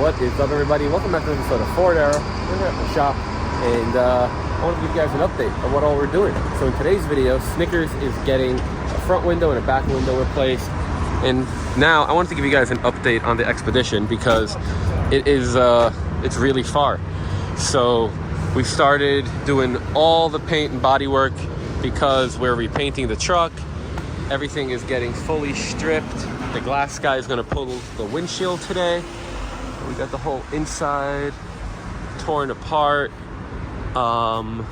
What is up, everybody? Welcome back to another episode of Ford Era. We're here at the shop, and I want to give you guys an update of what all we're doing. So in today's video, Snickers is getting a front window and a back window replaced. And now I wanted to give you guys an update on the Expedition because it is it's really far. So we started doing all the paint and body work because we're repainting the truck. Everything is getting fully stripped. The glass guy is going to pull the windshield today. We got the whole inside torn apart. Got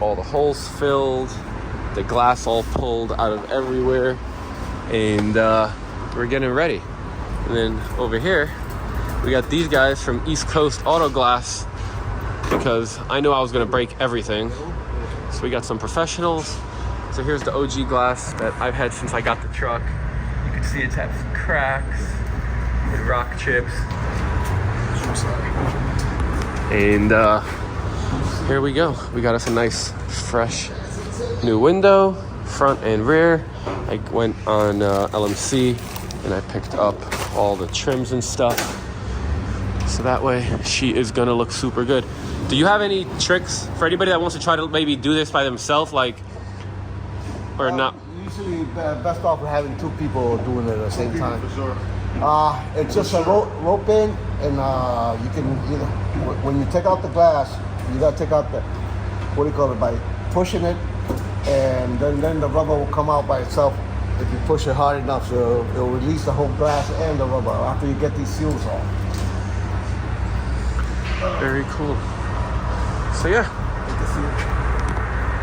all the holes filled, the glass all pulled out of everywhere, and we're getting ready. And then over here we got these guys from East Coast Auto Glass because I knew I was going to break everything. So we got some professionals. So here's the OG glass that I've had since I got the truck. You can see it's had some cracks and rock chips. And here we go. We got us a nice, fresh new window, front and rear. I went on LMC and I picked up all the trims and stuff. So that way she is gonna look super good. Do you have any tricks for anybody that wants to try to maybe do this by themselves, like, or not? Usually best off with having two people doing it at the same time. For sure. It's just a rope in, and you can, when you take out the glass, you gotta take out the, what do you call it, by pushing it, and then the rubber will come out by itself if you push it hard enough. So it'll release the whole glass and the rubber after you get these seals off. Very cool. So yeah,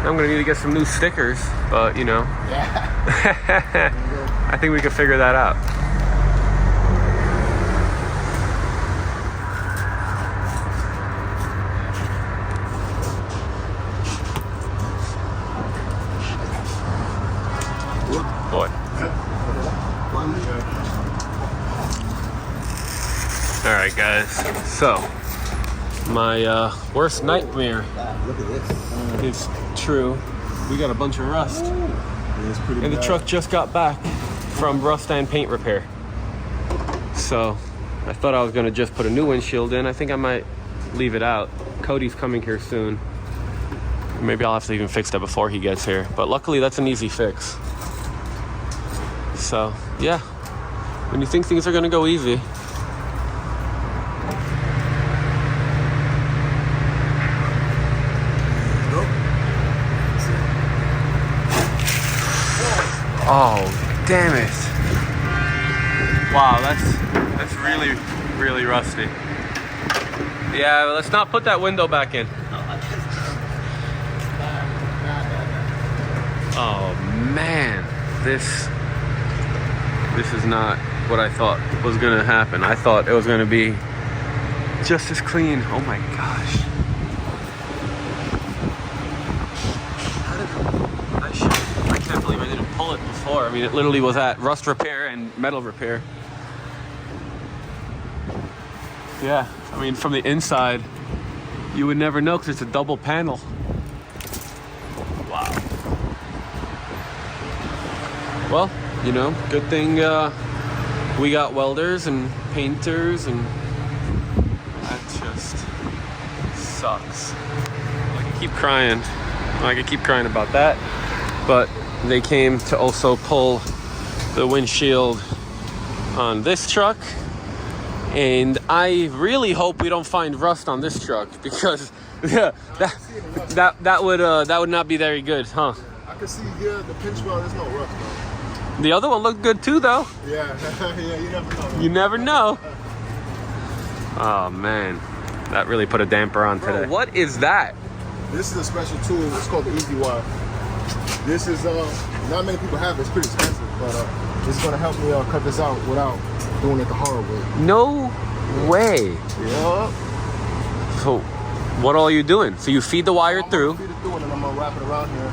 I'm gonna need to get some new stickers, but you know, Yeah. I think we can figure that out. Boy. All right, guys. So my worst nightmare Look at this. is true. We got a bunch of rust, It's pretty and the bad. truck just got back from rust and paint repair. So I thought I was gonna just put a new windshield in. I think I might leave it out. Cody's coming here soon. Maybe I'll have to even fix that before he gets here. But luckily, that's an easy fix. So yeah, when you think things are gonna go easy, oh, damn it. Wow, that's really, really rusty. Yeah, let's not put that window back in. Oh man, this is not what I thought was gonna happen. I thought it was gonna be just as clean. Oh my gosh. I can't believe I didn't pull it before. I mean, it literally was at rust repair and metal repair. Yeah, I mean, from the inside, you would never know because it's a double panel. Wow. Well, you know, good thing we got welders and painters, and that just sucks. I can keep crying. I can keep crying about that. But they came to also pull the windshield on this truck, and I really hope we don't find rust on this truck because yeah, that would not be very good, huh? I can see here the pinch weld. There's no rust, though. The other one looked good too, though. Yeah, yeah. You never know. You never know. Oh man, that really put a damper on today. Bro, what is that? This is a special tool. It's called the Easy Wire. This is not many people have it. It's pretty expensive, but it's gonna help me cut this out without doing it the hard way. No way. Yeah. So, what all are you doing? So you feed the wire I'm through, gonna feed it through, and then I'm gonna wrap it around here.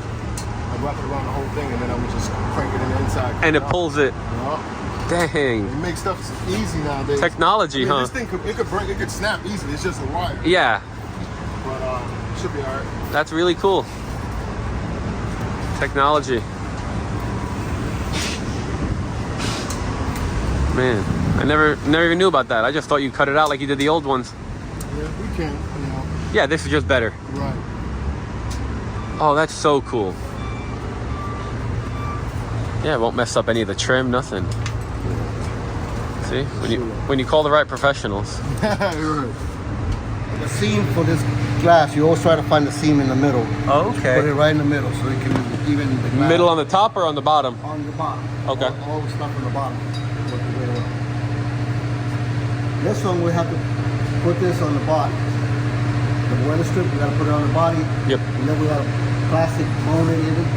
I'm wrap it around the whole thing, and then I'm gonna just crank it in the inside. and it pulls it. Yeah. Dang. It makes stuff easy nowadays. Technology, I mean, huh? This thing could break. It could snap easily. It's just a wire. Yeah, But it should be alright. that's really cool. Technology. Man. I never even knew about that. I just thought you cut it out like you did the old ones. Yeah, we can, you know. Yeah, this is just better. Right. Oh, that's so cool. Yeah, it won't mess up any of the trim, nothing. See, when you call the right professionals. Right. The seam for this glass, you always try to find the seam in the middle. Oh, okay. Put it right in the middle so it can even the glass. Middle on the top or on the bottom? On the bottom. Okay. Always start from the bottom. Work your way around. This one we have to put this on the bottom. The weather strip, we gotta put it on the body. Yep. And then we got plastic molded in it.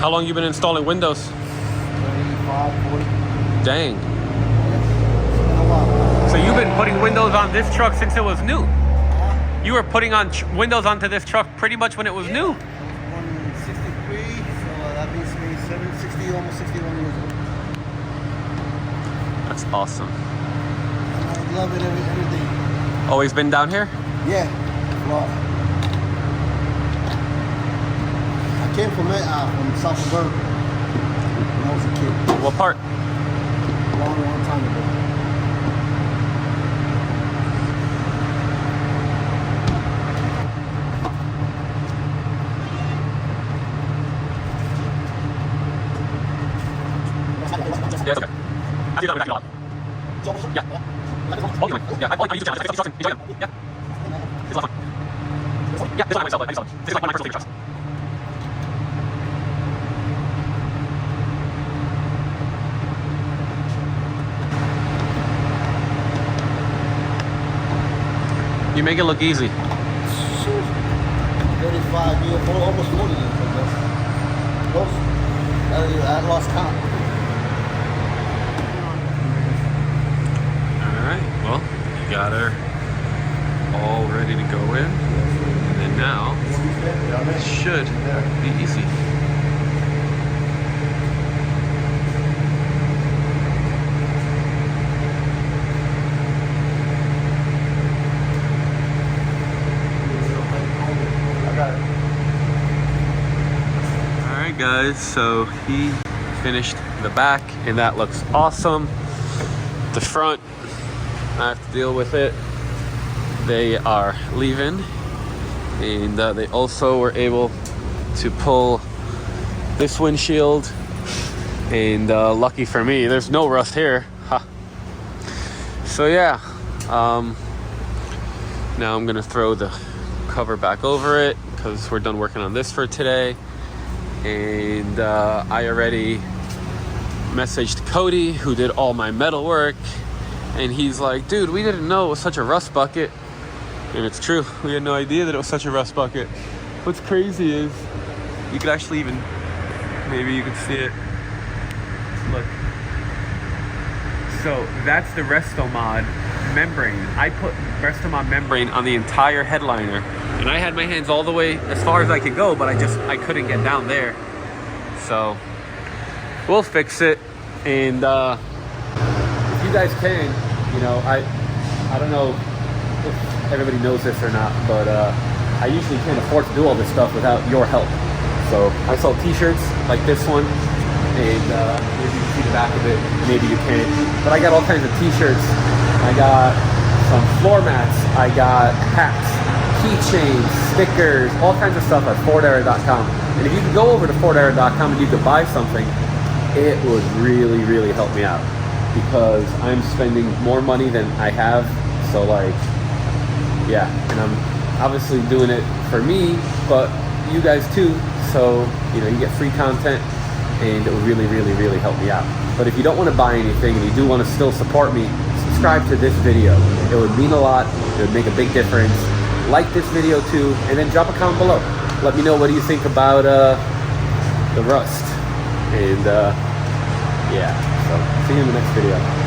How long you been installing windows? 35, 40. Dang. Yeah. So you've been putting windows on this truck since it was new? You were putting on windows onto this truck pretty much when it was new? 163, so that means me 60, almost 61 years old. That's awesome. I love it every day. Always been down here? Yeah, Florida. I came from South Suburban when I was a kid. What part? Long time ago. Yeah, it's okay. I do that with that. Yeah. Oh, you yeah, I use it. I enjoy it. Yeah. It's a lot of fun. Yeah, this one I myself. I just this is like one of my personal favorite trucks. You make it look easy. 35 years, almost 40 years, I guess. Close. I lost count. Alright, well, you got her all ready to go in. And then now, it should be easy. Alright guys, so he finished the back and that looks awesome. The front, I have to deal with it. They are leaving and they also were able to pull this windshield and lucky for me, there's no rust here. Ha. So yeah, now I'm gonna throw the cover back over it because we're done working on this for today. And I already messaged Cody, who did all my metal work, and he's like, dude, we didn't know it was such a rust bucket. And it's true, we had no idea that it was such a rust bucket. What's crazy is you could actually even, maybe you could see it, look. So that's the Restomod membrane. I put Restomod membrane on the entire headliner, and I had my hands all the way as far as I could go, but I couldn't get down there. So we'll fix it. And if you guys can, you know, I don't know if everybody knows this or not, but I usually can't afford to do all this stuff without your help. So I sell t-shirts like this one, and maybe you can see the back of it, maybe you can't, but I got all kinds of t-shirts. I got some floor mats, I got hats, keychains, stickers, all kinds of stuff at FordEra.com. And if you could go over to FordEra.com and you could buy something, it would really, really help me out, because I'm spending more money than I have. So like, yeah, and I'm obviously doing it for me, but you guys too. So, you know, you get free content and it would really, really, really help me out. But if you don't want to buy anything and you do want to still support me, subscribe to this video. It would mean a lot. It would make a big difference. Like this video too, and then drop a comment below. Let me know what do you think about the rust. And yeah, so see you in the next video.